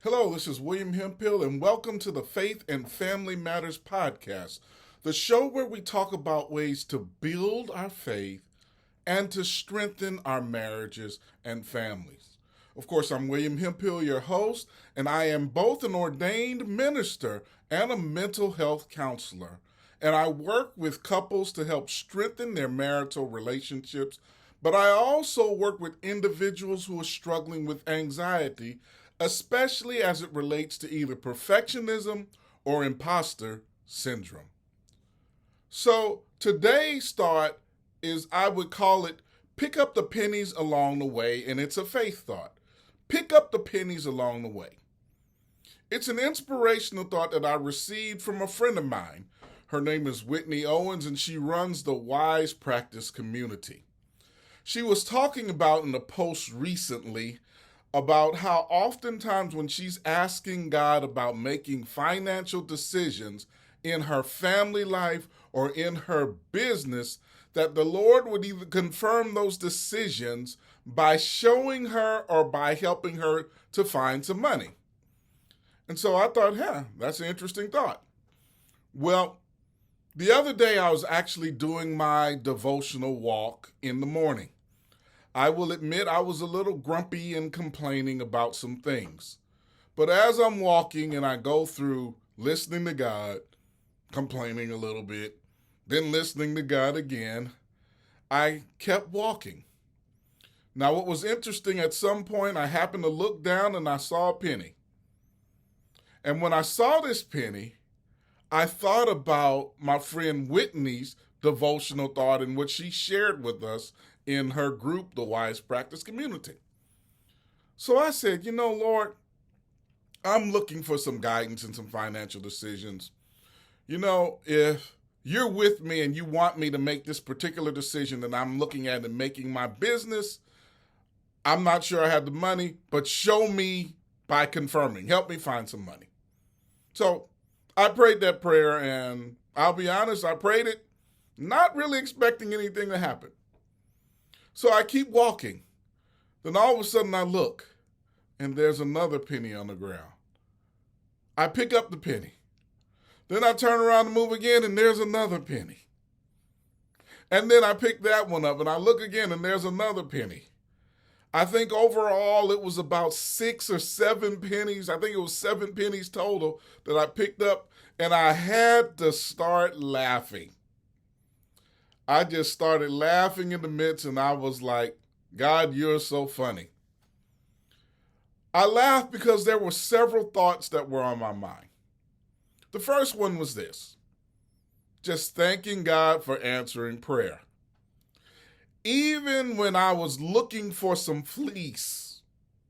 Hello, this is William Hemphill, and welcome to the Faith and Family Matters podcast, the show where we talk about ways to build our faith and to strengthen our marriages and families. Of course, I'm William Hemphill, your host, and I am both an ordained minister and a mental health counselor. And I work with couples to help strengthen their marital relationships, but I also work with individuals who are struggling with anxiety, especially as it relates to either perfectionism or imposter syndrome. So today's thought is, I would call it, pick up the pennies along the way, and it's a faith thought. Pick up the pennies along the way. It's an inspirational thought that I received from a friend of mine. Her name is Whitney Owens, and she runs the Wise Practice community. She was talking about in a post recently about how oftentimes when she's asking God about making financial decisions in her family life or in her business, that the Lord would either confirm those decisions by showing her or by helping her to find some money. And so I thought, that's an interesting thought. Well, the other day I was actually doing my devotional walk in the morning. I will admit I was a little grumpy and complaining about some things. But as I'm walking and I go through listening to God, complaining a little bit, then listening to God again, I kept walking. Now, what was interesting, at some point I happened to look down and I saw a penny. And when I saw this penny, I thought about my friend Whitney's devotional thought in which she shared with us in her group, the Wise Practice community. So I said, Lord, I'm looking for some guidance and some financial decisions. If you're with me and you want me to make this particular decision that I'm looking at and making my business, I'm not sure I have the money, but show me by confirming. Help me find some money. So I prayed that prayer, and I'll be honest, I prayed it not really expecting anything to happen. So I keep walking. Then all of a sudden I look, and there's another penny on the ground. I pick up the penny. Then I turn around and move again, and there's another penny. And then I pick that one up, and I look again, and there's another penny. I think overall it was about 6 or 7 pennies. I think it was 7 pennies total that I picked up, and I had to start laughing. I just started laughing in the midst, and I was like, God, you're so funny. I laughed because there were several thoughts that were on my mind. The first one was this: just thanking God for answering prayer. Even when I was looking for some fleece,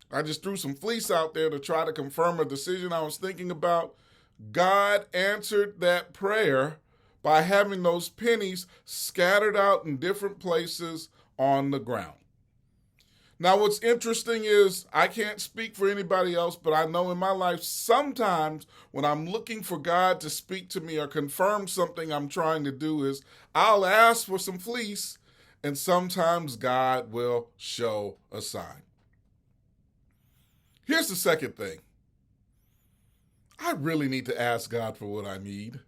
I just threw some fleece out there to try to confirm a decision I was thinking about. God answered that prayer by having those pennies scattered out in different places on the ground. Now, what's interesting is, I can't speak for anybody else, but I know in my life sometimes when I'm looking for God to speak to me or confirm something I'm trying to do is I'll ask for some fleece, and sometimes God will show a sign. Here's the second thing. I really need to ask God for what I need.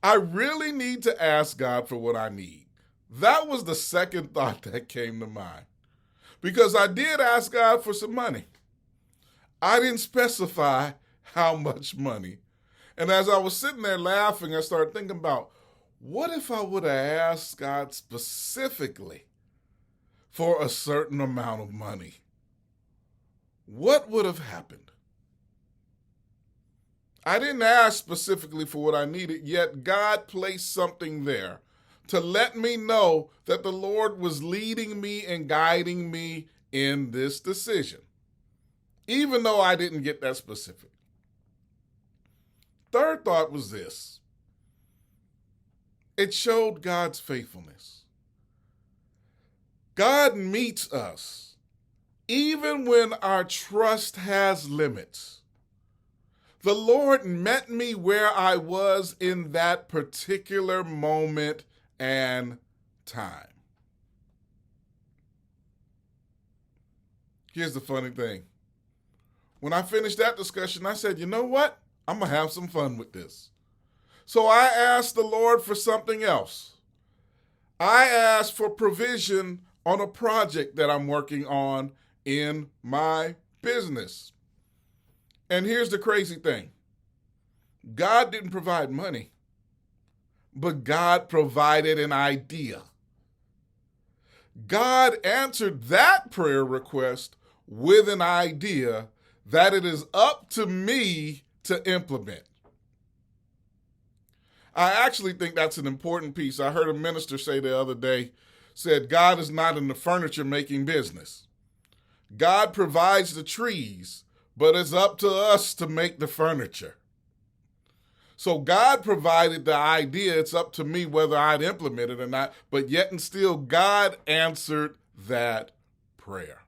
I really need to ask God for what I need. That was the second thought that came to mind. Because I did ask God for some money. I didn't specify how much money. And as I was sitting there laughing, I started thinking about, what if I would have asked God specifically for a certain amount of money? What would have happened? I didn't ask specifically for what I needed, yet God placed something there to let me know that the Lord was leading me and guiding me in this decision, even though I didn't get that specific. Third thought was this: it showed God's faithfulness. God meets us even when our trust has limits. The Lord met me where I was in that particular moment and time. Here's the funny thing. When I finished that discussion, I said, you know what? I'm going to have some fun with this. So I asked the Lord for something else. I asked for provision on a project that I'm working on in my business. And here's the crazy thing. God didn't provide money, but God provided an idea. God answered that prayer request with an idea that it is up to me to implement. I actually think that's an important piece. I heard a minister say the other day, said God is not in the furniture making business. God provides the trees, but it's up to us to make the furniture. So God provided the idea. It's up to me whether I'd implement it or not, but yet and still God answered that prayer.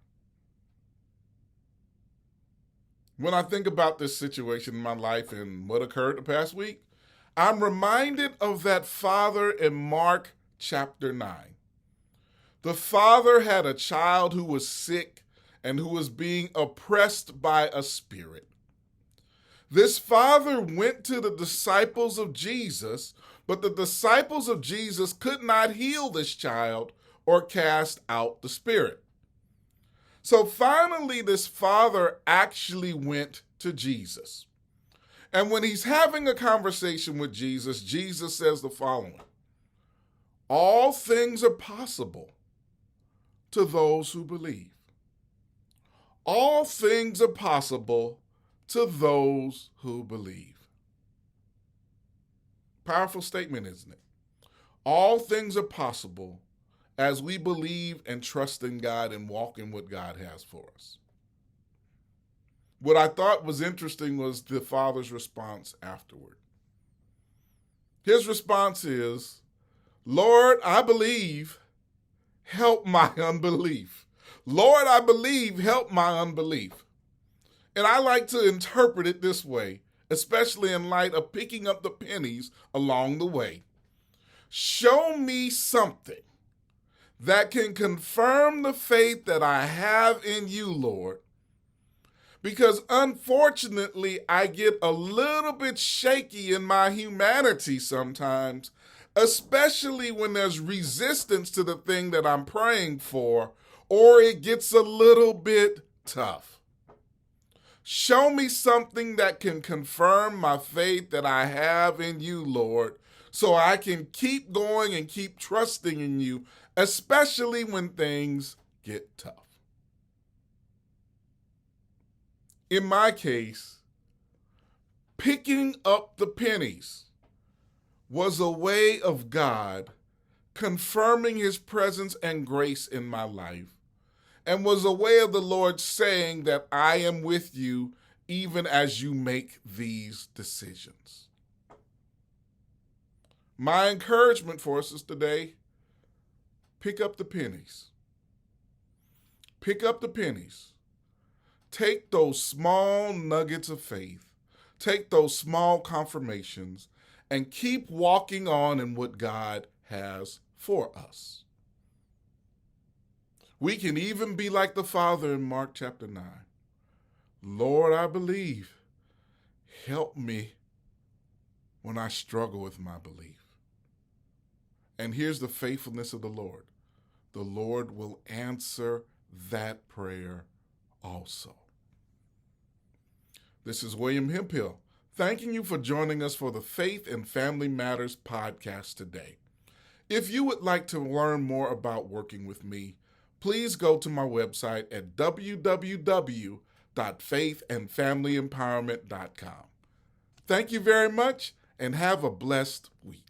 When I think about this situation in my life and what occurred the past week, I'm reminded of that father in Mark chapter 9. The father had a child who was sick and who was being oppressed by a spirit. This father went to the disciples of Jesus, but the disciples of Jesus could not heal this child or cast out the spirit. So finally, this father actually went to Jesus. And when he's having a conversation with Jesus, Jesus says the following: all things are possible to those who believe. All things are possible to those who believe. Powerful statement, isn't it? All things are possible as we believe and trust in God and walk in what God has for us. What I thought was interesting was the father's response afterward. His response is, Lord, I believe, help my unbelief. Lord, I believe, help my unbelief. And I like to interpret it this way, especially in light of picking up the pennies along the way. Show me something that can confirm the faith that I have in you, Lord, because unfortunately, I get a little bit shaky in my humanity sometimes, especially when there's resistance to the thing that I'm praying for, or it gets a little bit tough. Show me something that can confirm my faith that I have in you, Lord, so I can keep going and keep trusting in you, especially when things get tough. In my case, picking up the pennies was a way of God confirming his presence and grace in my life, and was a way of the Lord saying that I am with you even as you make these decisions. My encouragement for us is today, pick up the pennies. Pick up the pennies. Take those small nuggets of faith, take those small confirmations, and keep walking on in what God has for us. We can even be like the father in Mark chapter 9. Lord, I believe. Help me when I struggle with my belief. And here's the faithfulness of the Lord. The Lord will answer that prayer also. This is William Hemphill, thanking you for joining us for the Faith and Family Matters podcast today. If you would like to learn more about working with me, please go to my website at www.faithandfamilyempowerment.com. Thank you very much and have a blessed week.